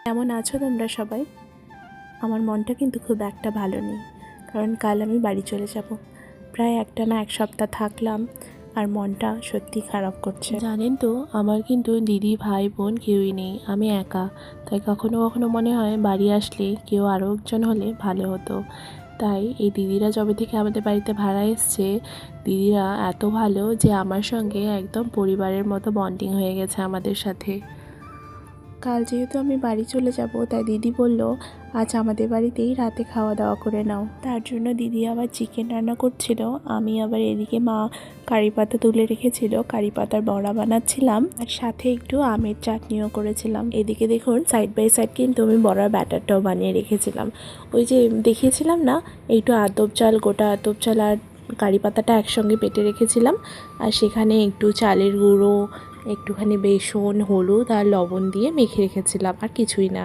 কেমন আছো তোমরা সবাই? আমার মনটা কিন্তু খুব একটা ভালো নেই, কারণ কাল আমি বাড়ি চলে যাব। প্রায় একটা না এক সপ্তাহ থাকলাম, আর মনটা সত্যি খারাপ করছে। জানেন তো, আমার কিন্তু দিদি ভাই বোন কেউই নেই, আমি একা। তাই কখনো কখনো মনে হয় বাড়ি আসলে কেউ আরও একজন হলে ভালো হতো। তাই এই দিদিরা যবে থেকে আমাদের বাড়িতে ভাড়া এসছে, দিদিরা এত ভালো যে আমার সঙ্গে একদম পরিবারের মতো বন্ডিং হয়ে গেছে আমাদের সাথে। কাল যেহেতু আমি বাড়ি চলে যাব, তাই দিদি বলল আজ আমাদের বাড়িতেই রাতে খাওয়া দাওয়া করে নাও। তার জন্য দিদি আবার চিকেন রান্না করছিল, আমি আবার এদিকে মা কারি পাতা তুলে রেখেছিল, কারি পাতার বড়া বানাচ্ছিলাম, আর সাথে একটু আমের চাটনিও করেছিলাম। এদিকে দেখুন সাইড বাই সাইড কিন্তু আমি বড়ার ব্যাটারটাও বানিয়ে রেখেছিলাম। ওই যে দেখিয়েছিলাম না, একটু আতপ চাল, গোটা আতপ চাল আর কারি পাতাটা একসঙ্গে বেটে রেখেছিলাম, আর সেখানে একটু চালের গুঁড়ো, একটুখানি বেসন, হলুদ আর লবণ দিয়ে মেখে রেখেছিলাম, আর কিছুই না।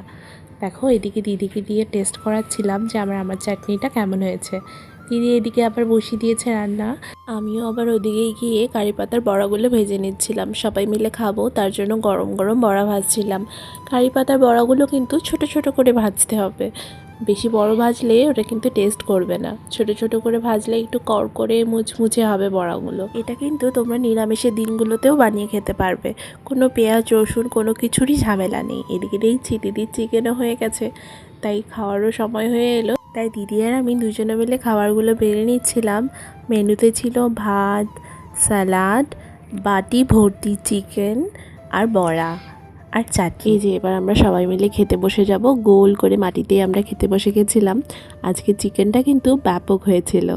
দেখো এদিকে দিদিকে দিয়ে টেস্ট করাচ্ছিলাম যে আমার চাটনিটা কেমন হয়েছে। দিদি এদিকে আবার বসিয়ে দিয়েছে রান্না, আমিও আবার ওদিকে গিয়ে কারি পাতার বড়াগুলো ভেজে নিচ্ছিলাম। সবাই মিলে খাবো, তার জন্য গরম গরম বড়া ভাজছিলাম। কারি পাতার বড়াগুলো কিন্তু ছোট ছোট করে ভাজতে হবে, বেশি বড় ভাজলে ওটা কিন্তু টেস্ট করবে না। ছোট ছোট করে ভাজলে একটু কড়কড়ে মুচমুচে হবে বড়াগুলো। এটা কিন্তু তোমরা নিরামিষের দিনগুলোতেও বানিয়ে খেতে পারবে, কোনো পেঁয়াজ রসুন কোনো কিছুরই ঝামেলা নেই। এদিকে দেখছি দিদির চিকেনও হয়ে গেছে, তাই খাওয়ারও সময় হয়ে এলো। তাই দিদি আর আমি দুজনে মিলে খাবারগুলো বেড়ে নিচ্ছিলাম। মেনুতে ছিল ভাত, স্যালাড, বাটি ভর্তি চিকেন আর বড়া আর চাটনি। এই যে এবার আমরা সবাই মিলে খেতে বসে যাব, গোল করে মাটিতেই আমরা খেতে বসে গেছিলাম। আজকে চিকেনটা কিন্তু ব্যাপক হয়েছিল।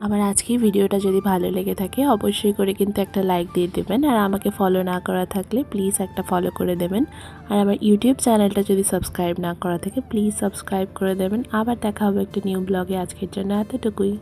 আমার আজকের ভিডিওটা যদি ভালো লেগে থাকে অবশ্যই করে কিন্তু একটা লাইক দিয়ে দেবেন, আর আমাকে ফলো না করা থাকলে প্লিজ একটা ফলো করে দেবেন, আর আমার ইউটিউব চ্যানেলটা যদি সাবস্ক্রাইব না করা থাকে প্লিজ সাবস্ক্রাইব করে দেবেন। আবার দেখা হবে একটা নিউ ব্লগে, আজকের জন্য এতটুকুই।